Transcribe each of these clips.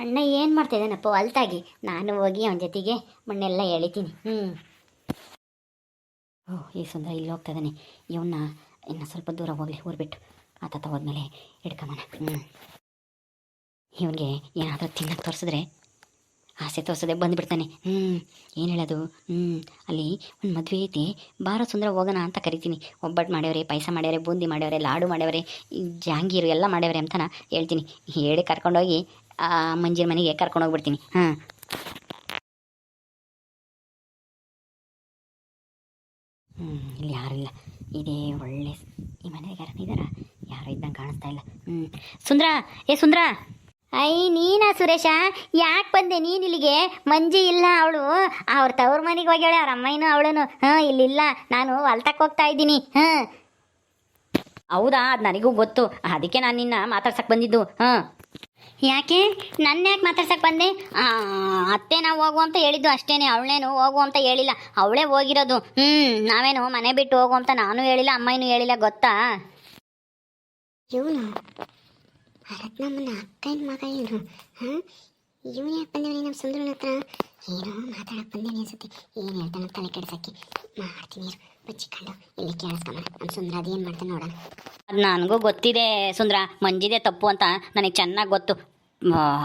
ಅಣ್ಣ ಏನು ಮಾಡ್ತಾಯಿದ್ದಾನಪ್ಪ ಹೊಲ್ತಾಗಿ. ನಾನು ಹೋಗಿ ಅವನ ಜೊತೆಗೆ ಮಣ್ಣೆಲ್ಲ ಎಳಿತೀನಿ. ಓಹ್, ಈ ಸುಂದರ ಇಲ್ಲಿ ಹೋಗ್ತಾ ಇದ್ದಾನೆ. ಇವನ್ನ ಇನ್ನು ಸ್ವಲ್ಪ ದೂರ ಹೋಗಲಿ, ಊರ್ಬಿಟ್ಟು ಆತ ಹೋದ್ಮೇಲೆ ಹಿಡ್ಕೊಂಬನ. ಇವನಿಗೆ ಏನಾದರೂ ತಿನ್ನಕ್ಕೆ ತೋರಿಸಿದ್ರೆ ಆಸೆ ತೋರಿಸದೆ ಬಂದುಬಿಡ್ತಾನೆ. ಏನು ಹೇಳೋದು? ಅಲ್ಲಿ ಒಂದು ಮದುವೆ ಐತಿ, ಬಾರ ಸುಂದರ ಹೋಗೋಣ ಅಂತ ಕರಿತೀನಿ. ಒಬ್ಬಟ್ಟು ಮಾಡ್ಯವ್ರೆ, ಪಾಯಸ ಮಾಡ್ಯವ್ರೆ, ಬೂಂದಿ ಮಾಡ್ಯವ್ರೆ, ಲಾಡು ಮಾಡ್ಯವ್ರೆ, ಜಾಂಗೀರು ಎಲ್ಲ ಮಾಡ್ಯವ್ರೆ ಅಂತನ ಹೇಳ್ತೀನಿ. ಹೇಳಿ ಕರ್ಕೊಂಡೋಗಿ ಆ ಮಂಜಿರ ಮನೆಗೆ ಕರ್ಕೊಂಡೋಗ್ಬಿಡ್ತೀನಿ. ಇಲ್ಲಿ ಯಾರೂ ಇಲ್ಲ. ಇದೇ ಒಳ್ಳೆ ಈ ಮನೆಗೆ ಯಾರು ಇದ್ದಾರ? ಯಾರು ಇದ್ದಂಗೆ ಕಾಣಿಸ್ತಾ ಇಲ್ಲ. ಸುಂದ್ರ, ಸುಂದ್ರ. ನೀನಾ ಸುರೇಶ? ಯಾಕೆ ಬಂದೆ ನೀನು ಇಲ್ಲಿಗೆ? ಮಂಜಿ ಇಲ್ಲ, ಅವಳು ಅವ್ರ ತವ್ರ ಮನೆಗೆ ಹೋಗ್ಯಾಳೆ, ಅವ್ರ ಅಮ್ಮನೂ ಅವಳನು. ಇಲ್ಲಿಲ್ಲ, ನಾನು ಹೊಲ್ತಕ್ಕೆ ಹೋಗ್ತಾ ಇದ್ದೀನಿ. ಹೌದಾ? ಅದು ನನಗೂ ಗೊತ್ತು, ಅದಕ್ಕೆ ನಾನು ನಿನ್ನ ಮಾತಾಡ್ಸಕ್ಕೆ ಬಂದಿದ್ದು. ಯಾಕೆ ನನ್ನ ಯಾಕೆ ಮಾತಾಡ್ಸಕ್ಕೆ ಬಂದೆ? ಅತ್ತೆ ನಾವು ಹೋಗು ಅಂತ ಹೇಳಿದ್ದು ಅಷ್ಟೇನೆ, ಅವಳೇನು ಹೋಗು ಅಂತ ಹೇಳಿಲ್ಲ, ಅವಳೇ ಹೋಗಿರೋದು. ನಾವೇನು ಮನೆ ಬಿಟ್ಟು ಹೋಗು ಅಂತ ನಾನು ಹೇಳಿಲ್ಲ, ಅಮ್ಮನೂ ಹೇಳಿಲ್ಲ, ಗೊತ್ತಾ? ಇವನು ರತ್ನಮ್ಮನ ಅಕ್ಕನ ಮಗ ಏನು? ಇವನು ಯಾಕೆ ಬಂದೇವನಿ ನಮ್ಮ ಸುಂದರನ ಹತ್ರ? ಏನೋ ಮಾತಾಡಕ್ಕೆ ಬಂದೇನೆ ಅನ್ಸುತ್ತೆ. ಏನು ಹೇಳ್ತಾನೆ ತಲೆ ಕೆಡ್ಸಕ್ಕೆ ಮಾಡ್ತೀನಿ, ಬಚ್ಚಿಕೊಂಡು ಇಲ್ಲಿ ಕೇಳಿಸ್ಕೊಂಬ. ನಮ್ಮ ಸುಂದರ ಅದೇನು ಮಾಡ್ತಾನೆ ನೋಡೋಣ. ಅದು ನನಗೂ ಗೊತ್ತಿದೆ ಸುಂದರ, ಮಂಜಿದೆ ತಪ್ಪು ಅಂತ ನನಗೆ ಚೆನ್ನಾಗಿ ಗೊತ್ತು.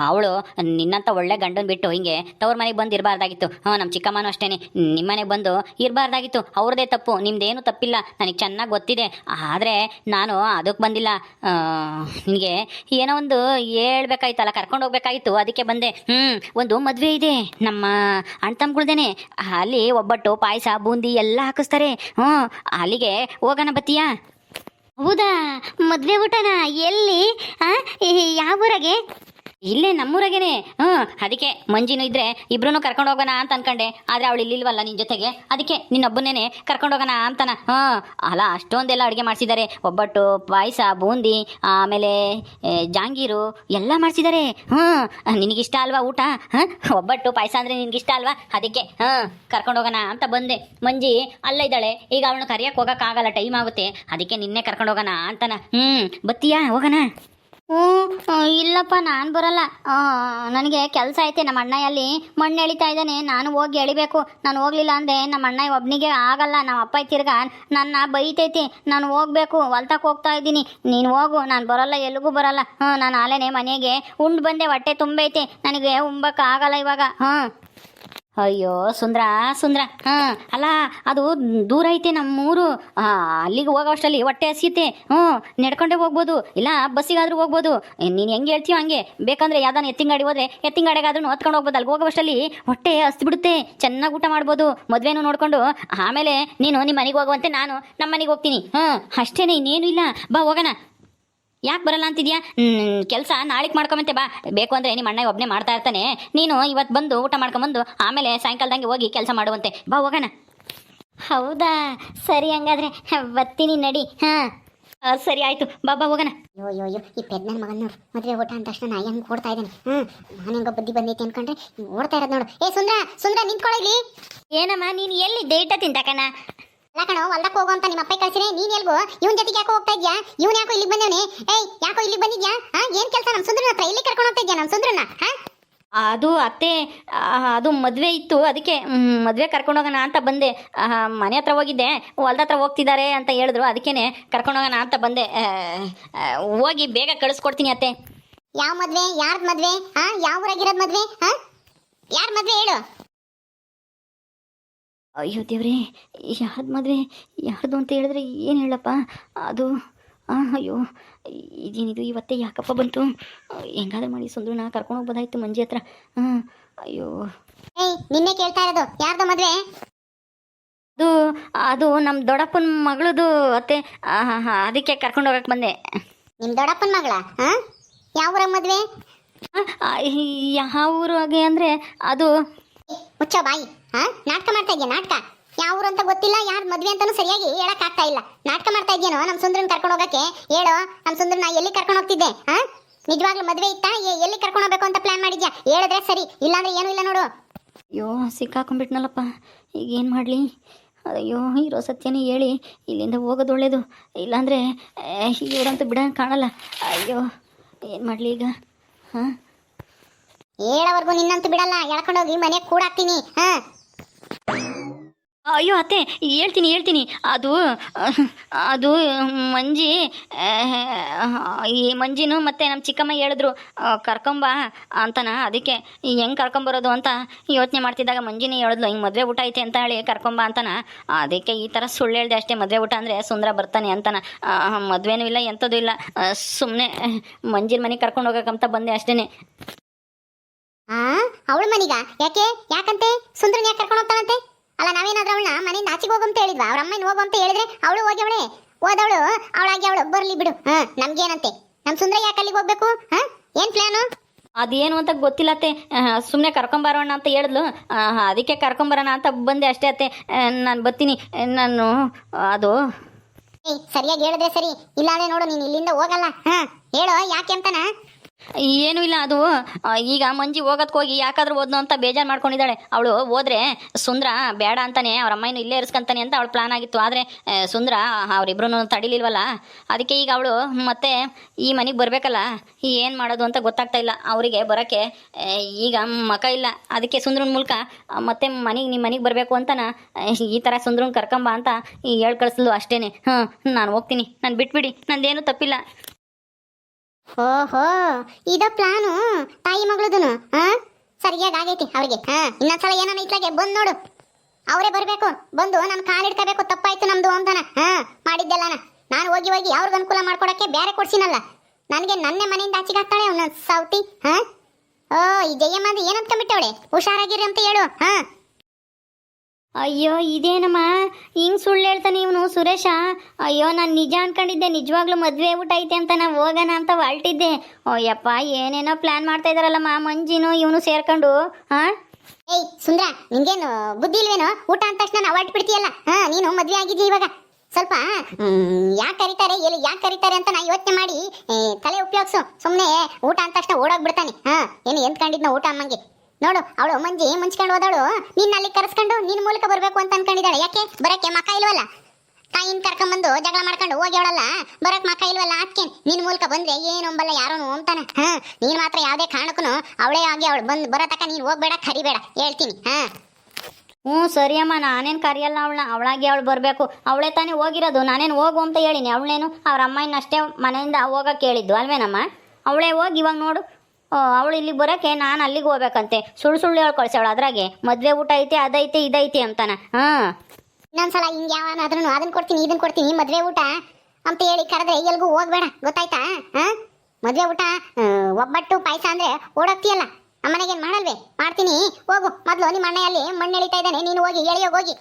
ಅವಳು ನಿನ್ನಂತ ಒಳ್ಳೆ ಗಂಡನ ಬಿಟ್ಟು ಹಿಂಗೆ ತವ್ರ ಮನೆಗೆ ಬಂದು ಇರಬಾರ್ದಾಗಿತ್ತು. ನಮ್ಮ ಚಿಕ್ಕಮ್ಮನೂ ಅಷ್ಟೇ, ನಿಮ್ಮನೆಗೆ ಬಂದು ಇರಬಾರ್ದಾಗಿತ್ತು. ಅವ್ರದ್ದೇ ತಪ್ಪು, ನಿಮ್ಮದೇನು ತಪ್ಪಿಲ್ಲ, ನನಗೆ ಚೆನ್ನಾಗಿ ಗೊತ್ತಿದೆ. ಆದರೆ ನಾನು ಅದಕ್ಕೆ ಬಂದಿಲ್ಲ, ನಿನಗೆ ಏನೋ ಒಂದು ಹೇಳ್ಬೇಕಾಯ್ತಲ್ಲ, ಕರ್ಕೊಂಡು ಹೋಗ್ಬೇಕಾಗಿತ್ತು, ಅದಕ್ಕೆ ಬಂದೆ. ಒಂದು ಮದುವೆ ಇದೆ ನಮ್ಮ ಅಣ್ಣ ತಮ್ಮಗಳ್ದೇನೆ, ಅಲ್ಲಿ ಒಬ್ಬಟ್ಟು ಪಾಯಸ ಬೂಂದಿ ಎಲ್ಲ ಹಾಕಿಸ್ತಾರೆ. ಅಲ್ಲಿಗೆ ಹೋಗೋಣ, ಬತ್ತೀಯಾ? ಹೌದಾ? ಮದುವೆ ಊಟನಾ? ಎಲ್ಲಿ? ಯಾವ ಊರಾಗೆ? ಇಲ್ಲೇ ನಮ್ಮೂರಾಗೇನೆ. ಅದಕ್ಕೆ ಮಂಜಿನೂ ಇದ್ರೆ ಇಬ್ರು ಕರ್ಕೊಂಡು ಹೋಗೋಣ ಅಂತ ಅನ್ಕೊಂಡೆ, ಆದರೆ ಅವಳು ಇಲ್ಲಿಲ್ವಲ್ಲ ನಿನ್ನ ಜೊತೆಗೆ, ಅದಕ್ಕೆ ನಿನ್ನೊಬ್ಬನೇನೆ ಕರ್ಕೊಂಡು ಹೋಗೋಣ ಅಂತನ. ಅಲ್ಲ, ಅಷ್ಟೊಂದೆಲ್ಲ ಅಡುಗೆ ಮಾಡಿಸಿದ್ದಾರೆ, ಒಬ್ಬಟ್ಟು ಪಾಯಸ ಬೂಂದಿ ಆಮೇಲೆ ಜಾಂಗೀರು ಎಲ್ಲ ಮಾಡಿಸಿದ್ದಾರೆ. ನಿನಗಿಷ್ಟ ಅಲ್ವಾ ಊಟ? ಒಬ್ಬಟ್ಟು ಪಾಯಸ ಅಂದರೆ ನಿನಗಿಷ್ಟ ಅಲ್ವಾ? ಅದಕ್ಕೆ ಕರ್ಕೊಂಡು ಹೋಗೋಣ ಅಂತ ಬಂದೆ. ಮಂಜಿ ಅಲ್ಲ ಇದ್ದಾಳೆ, ಈಗ ಅವಳನ್ನ ಕರಿಯಕ್ಕೆ ಹೋಗೋಕ್ಕಾಗಲ್ಲ, ಟೈಮ್ ಆಗುತ್ತೆ, ಅದಕ್ಕೆ ನಿನ್ನೆ ಕರ್ಕೊಂಡು ಹೋಗೋಣ ಅಂತನ. ಬತ್ತೀಯಾ? ಹೋಗೋಣ. ಇಲ್ಲಪ್ಪ, ನಾನು ಬರಲ್ಲ, ನನಗೆ ಕೆಲಸ ಐತೆ. ನಮ್ಮ ಅಣ್ಣ ಅಲ್ಲಿ ಮಣ್ಣು ಎಳಿತಾ ಇದ್ದಾನೆ, ನಾನು ಹೋಗಿ ಎಳಿಬೇಕು. ನಾನು ಹೋಗ್ಲಿಲ್ಲ ಅಂದರೆ ನಮ್ಮ ಅಣ್ಣ ಒಬ್ಬನಿಗೆ ಆಗಲ್ಲ. ನಮ್ಮ ಅಪ್ಪ ತಿರ್ಗ ನನ್ನ ಬೈತೈತಿ, ನಾನು ಹೋಗ್ಬೇಕು, ಹೊಲ್ತಕ್ಕೆ ಹೋಗ್ತಾ ಇದ್ದೀನಿ, ನೀನು ಹೋಗು, ನಾನು ಬರಲ್ಲ, ಎಲ್ಲಿಗೂ ಬರಲ್ಲ. ನಾನು ಆಲೇನೆ ಮನೆಗೆ ಉಂಡು ಬಂದೆ, ಹೊಟ್ಟೆ ತುಂಬೈತೆ, ನನಗೆ ಉಂಬಕ್ಕಾಗಲ್ಲ ಇವಾಗ. ಅಯ್ಯೋ ಸುಂದ್ರ, ಅಲ್ಲ ಅದು ದೂರ ಐತೆ ನಮ್ಮೂರು, ಅಲ್ಲಿಗೆ ಹೋಗೋಷ್ಟರಲ್ಲಿ ಹೊಟ್ಟೆ ಹಸಿಯುತ್ತೆ. ನಡ್ಕೊಂಡೇ ಹೋಗ್ಬೋದು, ಇಲ್ಲ ಬಸ್ಸಿಗಾದ್ರೂ ಹೋಗ್ಬೋದು, ನೀನು ಹೆಂಗೆ ಹೇಳ್ತೀಯೋ ಹಂಗೆ. ಬೇಕಂದ್ರೆ ಯಾವ್ದಾನ ಎತ್ತಿನ ಗಾಡಿ ಹೋದ್ರೆ ಎತ್ತಿನ ಗಾಡಿಗಾದ್ರೂ ಹತ್ಕೊಂಡು ಹೋಗ್ಬೋದು. ಅಲ್ಲಿಗೆ ಹೋಗೋಷ್ಟರಲ್ಲಿ ಹೊಟ್ಟೆ ಹಸ್ಬಿಡುತ್ತೆ, ಚೆನ್ನಾಗಿ ಊಟ ಮಾಡ್ಬೋದು, ಮದುವೆನೂ ನೋಡ್ಕೊಂಡು ಆಮೇಲೆ ನೀನು ನಿಮ್ಮ ಮನೆಗೆ ಹೋಗುವಂತೆ, ನಾನು ನಮ್ಮ ಮನೆಗೆ ಹೋಗ್ತೀನಿ. ಅಷ್ಟೇನೆ, ಇನ್ನೇನು ಇಲ್ಲ, ಬಾ ಹೋಗೋಣ. ಯಾಕೆ ಬರಲ್ಲ ಅಂತಿದ್ಯಾ? ಕೆಲಸ ನಾಳೆಗೆ ಮಾಡ್ಕೊಂಬಂತೆ ಬಾ. ಬೇಕು ಅಂದರೆ ನಿಮ್ಮ ಅಣ್ಣ ಒಬ್ಬನೇ ಮಾಡ್ತಾ ಇರ್ತಾನೆ, ನೀನು ಇವತ್ತು ಬಂದು ಊಟ ಮಾಡ್ಕೊಂಬಂದು ಆಮೇಲೆ ಸಾಯಂಕಾಲದಂಗೆ ಹೋಗಿ ಕೆಲಸ ಮಾಡುವಂತೆ, ಬಾ ಹೋಗೋಣ. ಹೌದಾ? ಸರಿ, ಹಂಗಾದ್ರೆ ಬರ್ತೀನಿ, ನಡಿ. ಸರಿ ಆಯಿತು, ಬಾ ಹೋಗೋಣ. ಅಯ್ಯೋ ಈ ಪೆದ್ನ ಮಗನ ನೋಡು, ಮದುವೆ ಊಟ ಅಂತ ತಕ್ಷಣ ನಾ ಹೆಂಗೆ ಕೊಡ್ತಾ ಇದ್ದಾನೆ. ನಾನು ಹೆಂಗ ಬುದ್ಧಿ ಬಂದೈತಿ ಅನ್ಕೊಂಡ್ರೆ ಓಡ್ತಾ ಇರೋದು ನೋಡು. ಸುಂದ್ರ ನಿಂತ್ಕೊಳ್ಳಿ. ಏನಮ್ಮ, ನೀನು ಎಲ್ಲಿದ್ದೆ? ಇಟ್ಟ ತಿಂತಕನ ಅಲ್ಲ ಕಣೋ, ಹೊಲ್ದಕ್ಕೆ ಹೋಗು ಅಂತ ನಿಮ್ಮ ಅಪ್ಪ ಕಳ್ಸಿರಿ, ನೀನು ಎಲ್ಗೋ ಇವನ್ ಜೊತೆಗೆ ಯಾಕೋ ಹೋಗ್ತಾ ಇದ್ಯಾ? ಇವನು ಯಾಕೋ ಇಲ್ಲಿಗೆ ಬಂದವನೇ? ಯಾಕೋ ಇಲ್ಲಿಗೆ ಬಂದಿದ್ಯಾ? ಏನು ಕೆಲಸ ನಮ್ಮ ಸುಂದ್ರನ ಹತ್ರ? ಇಲ್ಲಿ ಕರ್ಕೊಂಡು ಹೋಗ್ತಾ ಇದ್ಯಾ ನಮ್ಮ ಸುಂದ್ರನ? ಅದು ಅತ್ತೆ, ಅದು ಮದುವೆ ಇತ್ತು, ಅದಕ್ಕೆ ಮದುವೆ ಕರ್ಕೊಂಡು ಹೋಗೋಣ ಅಂತ ಬಂದೆ. ಮನೆ ಹತ್ರ ಹೋಗಿದ್ದೆ, ಹೊಲ್ದ ಹತ್ರ ಹೋಗ್ತಿದ್ದಾರೆ ಅಂತ ಹೇಳಿದ್ರು, ಅದಕ್ಕೇನೆ ಕರ್ಕೊಂಡು ಹೋಗೋಣ ಅಂತ ಬಂದೆ. ಹೋಗಿ ಬೇಗ ಕಳಿಸ್ಕೊಡ್ತೀನಿ ಅತ್ತೆ. ಯಾವ ಮದುವೆ? ಯಾರ್ದು ಮದುವೆ? ಯಾವ ಊರಾಗಿರೋದು ಮದುವೆ? ಯಾರು ಮದುವೆ ಹೇಳು? ಅಯ್ಯೋ ದೇವ್ರೆ, ಯಾರ್ದು ಮದುವೆ, ಯಾರ್ದು ಅಂತ ಹೇಳಿದ್ರೆ ಏನು ಹೇಳಪ್ಪ ಅದು? ಅಯ್ಯೋ ಇದೇನಿದು, ಇವತ್ತೇ ಯಾಕಪ್ಪ ಬಂತು? ಹೆಂಗಾದ್ರೂ ಮಾಡಿ ಸುಂದ್ರನ ಕರ್ಕೊಂಡು ಹೋಗ್ಬೋದಾಯ್ತು ಮಂಜಿ ಹತ್ರ. ಅಯ್ಯೋ, ನಿನ್ನೆ ಕೇಳ್ತಾ ಇರೋದು ಯಾರ್ದು ಮದುವೆ? ಅದು ನಮ್ಮ ದೊಡ್ಡಪ್ಪನ ಮಗಳದು ಅತ್ತೆ, ಅದಕ್ಕೆ ಕರ್ಕೊಂಡು ಹೋಗಕ್ಕೆ ಬಂದೆ. ನಿಮ್ಮ ದೊಡ್ಡಪ್ಪನ ಮಗಳ? ಯಾವ ಊರಾಗ ಮದುವೆ? ಯಾವ ಊರಾಗೆ ಅಂದರೆ ಅದು... ಮುಚ್ಚೋ ಬಾಯಿ. ನಾಟಕ ಮಾಡ್ತಾ ಇದೆಯಾ? ನಾಟಕ ಯಾವ ಊರು ಅಂತ ಗೊತ್ತಿಲ್ಲ, ಯಾರು ಮದ್ವೆ ಅಂತಾನು ಸರಿಯಾಗಿ ಹೇಳಕ್ ಆಗ್ತಾ ಇಲ್ಲ. ನಾಟಕ ಮಾಡ್ತಾ ಇದೆಯೇನೋ ನಮ್ಮ ಸುಂದ್ರನ್ ಕರ್ಕೊಂಡು ಹೋಗಕ್ಕೆ? ಹೇಳೋ, ನಮ್ಮ ಸುಂದ್ರನ ಎಲ್ಲಿ ಕರ್ಕೊಂಡು ಹೋಗ್ತಿದ್ದೆ? ನಿಜವಾಗ್ಲೂ ಮದ್ವೆ ಇತ್ತಾ? ಎಲ್ಲಿ ಕರ್ಕೊಂಡು ಹೋಗ್ಬೇಕು ಅಂತ ಪ್ಲಾನ್ ಮಾಡಿದ್ಯಾ? ಹೇಳಿದ್ರೆ ಸರಿ, ಇಲ್ಲಾಂದ್ರೆ ಏನೂ ಇಲ್ಲ ನೋಡು. ಅಯ್ಯೋ ಸಿಕ್ಕಾಕೊಂಡ್ಬಿಟ್ನಲ್ಲಪ್ಪ, ಈಗ ಏನು ಮಾಡಲಿ? ಅಯ್ಯೋ ಇರೋ ಸತ್ಯನೇ ಹೇಳಿ ಇಲ್ಲಿಂದ ಹೋಗೋದು ಒಳ್ಳೇದು, ಇಲ್ಲಾಂದರೆ ಇವರಂತೂ ಬಿಡ ಕಾಣಲ್ಲ. ಅಯ್ಯೋ ಏನು ಮಾಡಲಿ ಈಗ? ಹೇಳೋವರೆಗೂ ನಿನ್ನಂತೂ ಬಿಡಲ್ಲ, ಎಳ್ಕೊಂಡೋಗಿ ಮನೆಗೆ ಕೂಡಾಕ್ತೀನಿ. ಹಾ ಅಯ್ಯೋ ಅತ್ತೆ, ಹೇಳ್ತೀನಿ. ಅದು ಅದು ಮಂಜಿ, ಈ ಮಂಜಿನು ಮತ್ತು ನಮ್ಮ ಚಿಕ್ಕಮ್ಮ ಹೇಳಿದ್ರು ಕರ್ಕೊಂಬ ಅಂತನ. ಅದಕ್ಕೆ ಹೆಂಗೆ ಕರ್ಕೊಂಬರೋದು ಅಂತ ಯೋಚನೆ ಮಾಡ್ತಿದ್ದಾಗ ಮಂಜಿನೇ ಹೇಳಿದ್ಲು, ಹಿಂಗೆ ಮದುವೆ ಊಟ ಐತೆ ಅಂತ ಹೇಳಿ ಕರ್ಕೊಂಬ ಅಂತನ. ಅದಕ್ಕೆ ಈ ಥರ ಸುಳ್ಳು ಹೇಳ್ದೆ ಅಷ್ಟೇ. ಮದುವೆ ಊಟ ಅಂದರೆ ಸುಂದರ ಬರ್ತಾನೆ ಅಂತನ. ಮದುವೆನೂ ಇಲ್ಲ, ಎಂಥದ್ದು ಇಲ್ಲ, ಸುಮ್ಮನೆ ಮಂಜಿನ ಮನೆಗೆ ಕರ್ಕೊಂಡು ಹೋಗೋಕ್ಕಂತ ಬಂದೆ ಅಷ್ಟೇ. ಅವಳ ಮನಿಗ ಯಾಕಂತೆ ಸುಂದ್ರನ್ ಯಾಕೆ ಕರ್ಕೊಂಡು ಹೋಗ್ತಾಳಂತೆ? ಅಲ್ಲ, ನಾವೇನಾದ್ರೂ ಅವಳನ್ನ ಮನೆಯಿಂದ ಆಚೆಗೆ ಹೋಗು ಅಂತ ಹೇಳಿದ್ವಾ? ಅವ್ರ ಅಮ್ಮನ ಹೋಗು ಅಂತ ಹೇಳಿದ್ರೆ ಅವಳು ಹೋಗ್ಯವಳೆ, ಹೋದವಳು ಅವಳಾಗಿ ಅವಳು ಬರ್ಲಿ ಬಿಡು. ನಮ್ಗೇನಂತೆ? ನಮ್ ಸುಂದ್ರ ಯಾಕೆ ಅಲ್ಲಿಗೆ ಹೋಗ್ಬೇಕು? ಏನ್ ಪ್ಲಾನು? ಅದೇನು ಅಂತ ಗೊತ್ತಿಲ್ಲತ್ತೆ. ಸುಮ್ಮನೆ ಕರ್ಕೊಂಬರೋಣ ಅಂತ ಹೇಳಿದ್ಲು, ಅದಕ್ಕೆ ಕರ್ಕೊಂಬರೋಣ ಅಂತ ಬಂದೆ ಅಷ್ಟೇ ಅತ್ತೆ. ನಾನು ಬರ್ತೀನಿ. ನಾನು ಅದು ಸರಿಯಾಗಿ ಹೇಳಿದ್ರೆ ಸರಿ, ಇಲ್ಲಾಂದ್ರೆ ನೋಡು ನೀನು ಇಲ್ಲಿಂದ ಹೋಗಲ್ಲ. ಹೇಳೋ ಯಾಕೆ ಅಂತನ. ಏನೂ ಇಲ್ಲ, ಅದು ಈಗ ಮಂಜಿ ಹೋಗೋದಕ್ಕೆ ಹೋಗಿ ಯಾಕಾದ್ರೂ ಓದ್ನು ಅಂತ ಬೇಜಾರು ಮಾಡ್ಕೊಂಡಿದ್ದಾಳೆ. ಅವಳು ಹೋದ್ರೆ ಸುಂದ್ರ ಬೇಡ ಅಂತಾನೆ, ಅವ್ರ ಅಮ್ಮನೂ ಇಲ್ಲೇ ಇರಿಸ್ಕೊಂತಾನೆ ಅಂತ ಅವಳು ಪ್ಲಾನ್ ಆಗಿತ್ತು. ಆದರೆ ಸುಂದ್ರ ಅವರಿಬ್ರು ತಡಿಲಿಲ್ವಲ್ಲ, ಅದಕ್ಕೆ ಈಗ ಅವಳು ಮತ್ತೆ ಈ ಮನೆಗೆ ಬರಬೇಕಲ್ಲ, ಏನು ಮಾಡೋದು ಅಂತ ಗೊತ್ತಾಗ್ತಾ ಇಲ್ಲ ಅವರಿಗೆ. ಬರೋಕ್ಕೆ ಈಗ ಮಕ ಇಲ್ಲ, ಅದಕ್ಕೆ ಸುಂದ್ರನ ಮೂಲಕ ಮತ್ತೆ ನಿಮ್ಮ ಮನೆಗೆ ಬರಬೇಕು ಅಂತನ ಈ ಥರ ಸುಂದ್ರನ ಕರ್ಕೊಂಬ ಅಂತ ಹೇಳಿ ಕಳಿಸ್ಲು ಅಷ್ಟೇ. ನಾನು ಹೋಗ್ತೀನಿ, ನಾನು ಬಿಟ್ಬಿಡಿ, ನಂದೇನು ತಪ್ಪಿಲ್ಲ. ಓಹೋ, ಇದ ಪ್ಲಾನು ತಾಯಿ ಮಗಳದನು. ಸರಿಯಾಗಿ ಆಗೈತಿ ಅವ್ರಿಗೆ. ಇನ್ನೊಂದ್ಸಲ ಏನಾನ ಇತ್ಲಾಗೆ ಬಂದು ನೋಡು, ಅವರೇ ಬರಬೇಕು, ಬಂದು ನಾನು ಕಾಲಿಡ್ಕೋಬೇಕು, ತಪ್ಪಾಯ್ತು ನಮ್ದು ಅಂತಾನ. ಮಾಡಿದ್ದೆಲ್ಲ ನಾನು ಹೋಗಿ ಅವ್ರಿಗೆ ಅನುಕೂಲ ಮಾಡ್ಕೊಡಕ್ಕೆ ಬೇರೆ ಕೊಡ್ಸಿನಲ್ಲ, ನನಗೆ ನನ್ನೇ ಮನೆಯಿಂದ ಆಚೆಗೆ ಹಾಕ್ತಾಳೆ ಅವನ ಸಾವ್ತಿ. ಓ, ಈ ಜಯಮ್ಮ ಅಂದ್ರೆ ಏನಂತ್ಕೊಂಡ್ಬಿಟ್ಟವಳೆ, ಹುಷಾರಾಗಿರಿ ಅಂತ ಹೇಳು. ಅಯ್ಯೋ ಇದೇನಮ್ಮ ಹಿಂಗೆ ಸುಳ್ಳು ಹೇಳ್ತಾನೆ ಇವನು ಸುರೇಶ. ಅಯ್ಯೋ ನಾನು ನಿಜ ಅನ್ಕೊಂಡಿದ್ದೆ, ನಿಜವಾಗ್ಲೂ ಮದುವೆ ಊಟ ಐತೆ ಅಂತ ನಾವು ಹೋಗೋಣ ಅಂತ ಹೊರಟಿದ್ದೆ. ಅಯ್ಯಪ್ಪ, ಏನೇನೋ ಪ್ಲ್ಯಾನ್ ಮಾಡ್ತಾ ಇದ್ದಾರಲ್ಲಮ್ಮ ಮಂಜಿನು ಇವನು ಸೇರ್ಕೊಂಡು. ಏಯ್ ಸುಂದ್ರ, ನಿಂಗೇನು ಬುದ್ಧಿ ಇಲ್ವೇನೋ? ಊಟ ಅಂದ ತಕ್ಷಣ ನಾವು ಹೊರಟು ಬಿಡ್ತೀಯಲ್ಲ. ನೀನು ಮದುವೆ ಆಗಿದ್ದಿ ಇವಾಗ, ಸ್ವಲ್ಪ ಯಾಕೆ ಕರೀತಾರೆ ಯಾಕೆ ಕರೀತಾರೆ ಅಂತ ನಾ ಯೋಚನೆ ಮಾಡಿ ತಲೆ ಉಪಯೋಗಿಸು. ಸುಮ್ಮನೆ ಊಟ ಅಂದ ತಕ್ಷಣ ಓಡೋಗ್ಬಿಡ್ತಾನೆ. ಏನು ಎಂತ್ಕೊಂಡಿದ್ನ ಊಟ ಅಮ್ಮಂಗೆ ನೋಡು. ಅವಳು ಮಂಜಿ ಮುಂಚ್ಕೊಂಡು ಹೋದವಳು ನಿನ್ನ ಅಲ್ಲಿ ಕರೆಸ್ಕೊಂಡು ನಿನ್ನ ಮೂಲಕ ಬರಬೇಕು ಅಂತ ಅನ್ಕೊಂಡಿದ್ದಾಳೆ. ಯಾಕೆ ಬರಕ್ಕೆ ಮಕ ಇಲ್ವಲ್ಲ? ತಾಯಿನ ಕರ್ಕೊಂಬಂದು ಜಗಳ ಮಾಡ್ಕೊಂಡು ಹೋಗ್ಯವಳಲ್ಲ, ಬರಕ್ ಮಕ ಇಲ್ವಲ್ಲ? ಅದಕ್ಕೆ ನಿನ್ನ ಮೂಲಕ ಬಂದ್ರೆ ಏನು ಅಂಬಲ್ಲ ಯಾರೋನು ಅಂತಾನ. ನೀನು ಮಾತ್ರ ಯಾವುದೇ ಕಾರಣಕ್ಕೂ ಅವಳೇ ಆಗಿ ಅವಳು ಬಂದು ಬರೋ ತಕ್ಕ ನೀನು ಹೋಗ್ಬೇಡ, ಕರಿಬೇಡ, ಹೇಳ್ತೀನಿ. ಸರಿಯಮ್ಮ, ನಾನೇನು ಕರೆಯಲ್ಲ ಅವಳನ್ನ. ಅವಳಾಗಿ ಅವಳು ಬರಬೇಕು, ಅವಳೇ ತಾನೇ ಹೋಗಿರೋದು. ನಾನೇನು ಹೋಗು ಅಂತ ಹೇಳಿನಿ, ಅವಳೇನು ಅವ್ರ ಅಮ್ಮನ ಅಷ್ಟೇ ಮನೆಯಿಂದ ಹೋಗಕ್ಕೆ ಹೇಳಿದ್ದು ಅಲ್ವೇನಮ್ಮ? ಅವಳೇ ಹೋಗಿ ಇವಾಗ ನೋಡು, ಅವಳು ಇಲ್ಲಿಗೆ ಬರೋಕ್ಕೆ ನಾನು ಅಲ್ಲಿಗೆ ಹೋಗ್ಬೇಕಂತೆ. ಸುಳ್ಳು ಹೇಳಿ ಕಳ್ಸವಳು. ಅದ್ರಾಗೆ ಮದುವೆ ಊಟ ಐತೆ, ಅದೈತೆ ಇದೈತೆ ಅಂತಾನ. ಇನ್ನೊಂದ್ಸಲ ಹಿಂಗೆ ಯಾವನಾದ್ರೂ ಅದನ್ನ ಕೊಡ್ತೀನಿ ಇದನ್ನ ಕೊಡ್ತೀನಿ ಮದುವೆ ಊಟ ಅಂತ ಹೇಳಿ ಕರೆದ್ರೆ ಎಲ್ಗೂ ಹೋಗ್ಬೇಡ, ಗೊತ್ತಾಯ್ತಾ? ಮದುವೆ ಊಟ ಒಬ್ಬಟ್ಟು ಪಾಯಸ ಅಂದ್ರೆ ಓಡೋಗ್ತೀಯಲ್ಲ, ಅಮ್ಮನೆಗೇನು ಮಾಡಲ್ವೇ? ಮಾಡ್ತೀನಿ, ಹೋಗು. ಮೊದಲು ನಿಮ್ಮ ಅಣ್ಣಯಲ್ಲಿ ಮಣ್ಣು ಎಳಿತಾ ಇದ್ದಾನೆ, ನೀನು ಹೋಗಿ ಎಳಿಯೋಗಿ ಹೋಗಿ.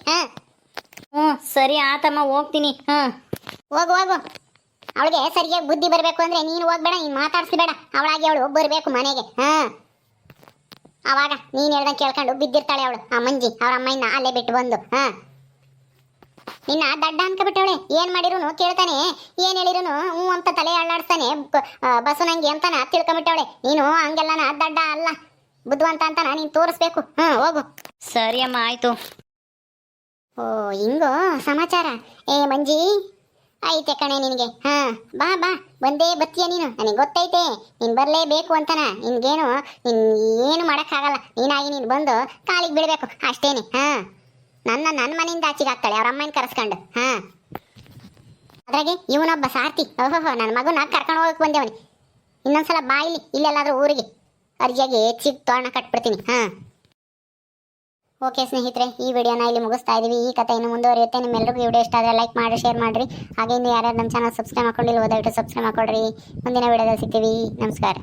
ಸರಿ ಆತಮ್ಮ, ಹೋಗ್ತೀನಿ. ಹೋಗು. ಅವಳಿಗೆ ಸರಿಯಾಗಿ ಬುದ್ಧಿ ಬರಬೇಕು ಅಂದ್ರೆ ನೀನು ಹೋಗ್ಬೇಡ, ನೀನು ಮಾತಾಡ್ಸ್ಬೇಡ. ಅವಳಾಗಿ ಅವಳು ಬರಬೇಕು ಮನೆಗೆ. ಅವಾಗ ನೀನು ಹೇಳ್ದಂಗೆ ಕೇಳ್ಕೊಂಡು ಬಿದ್ದಿರ್ತಾಳೆ ಅವಳು, ಆ ಮಂಜಿ ಅವ್ರ ಅಮ್ಮನ ಅಲ್ಲೇ ಬಿಟ್ಟು ಬಂದು. ನಿನ್ನ ದಡ್ಡ ಅನ್ಕೊಬಿಟ್ಟವಳೆ. ಏನ್ ಮಾಡಿರುನು ಕೇಳ್ತಾನೆ, ಏನ್ ಹೇಳಿರುನು ಅಂತ ತಲೆ ಅಳ್ಳಾಡ್ಸ್ತಾನೆ ಬಸವನಂಗಿ ಅಂತಾನ ತಿಳ್ಕೊಂಬಿಟ್ಟವಳೆ. ನೀನು ಹಂಗೆಲ್ಲನ ದಡ್ಡ ಅಲ್ಲ, ಬುದ್ಧಿವಂತ ಅಂತಾನ ನೀನು ತೋರಿಸ್ಬೇಕು. ಹೋಗು. ಸರಿ ಅಮ್ಮ, ಆಯ್ತು. ಓ, ಹಿಂಗೋ ಸಮಾಚಾರ. ಏ ಮಂಜಿ, ಐತೆ ಕಣೆ ನಿನಗೆ. ಬಾ ಬಂದೇ ಬತ್ತೀಯ ನೀನು, ನನಗೆ ಗೊತ್ತೈತೆ ನೀನು ಬರಲೇಬೇಕು ಅಂತನ. ನಿನ್ಗೇನು ಏನು ಮಾಡೋಕ್ಕಾಗಲ್ಲ, ನೀನಾಗಿ ನೀನು ಬಂದು ಕಾಲಿಗೆ ಬಿಡಬೇಕು ಅಷ್ಟೇನೆ. ನನ್ನ ಮನೆಯಿಂದ ಆಚೆಗೆ ಹಾಕ್ತಾಳೆ ಅವ್ರ ಅಮ್ಮನ ಕರೆಸ್ಕೊಂಡು. ಅದ್ರಾಗೆ ಇವನೊಬ್ಬ ಸಾರ್ತಿ. ಓಹೋ, ನನ್ನ ಮಗನ ಕರ್ಕೊಂಡು ಹೋಗಕ್ಕೆ ಬಂದೇವನಿ. ಇನ್ನೊಂದ್ಸಲ ಬಾ ಇಲ್ಲೆಲ್ಲಾದ್ರೂ ಊರಿಗೆ ಅರ್ಜಿಯಾಗಿ ಹೆಚ್ಚಿಗೆ ತೋರಣ ಕಟ್ಬಿಡ್ತೀನಿ. ಓಕೆ ಸ್ನೇಹಿತರೆ, ಈ ವಿಡಿಯೋನ ಇಲ್ಲಿ ಮುಗಿಸ್ತಾ ಇದೀವಿ. ಈ ಕಥೆ ಇನ್ನು ಮುಂದುವರಿಯುತ್ತೆ. ನಿಮ್ಮೆಲ್ಲರಿಗೂ ವಿಡಿಯೋ ಇಷ್ಟ ಆದರೆ ಲೈಕ್ ಮಾಡಿ, ಶೇರ್ ಮಾಡಿರಿ. ಹಾಗೆ ಇನ್ನು ಯಾರ್ಯಾರು ನಮ್ಮ ಚಾನಲ್ ಸಬ್ಸ್ಕ್ರೈಬ್ ಮಾಡ್ಕೊಳ್ಳಿಲ್ಲ ದಯವಿಟ್ಟು ಸಬ್ಸ್ಕ್ರೈಬ್ ಮಾಡ್ಕೊಳ್ರಿ. ಮುಂದಿನ ವಿಡಿಯೋದಲ್ಲಿ ಸಿಗ್ತೀವಿ. ನಮಸ್ಕಾರ.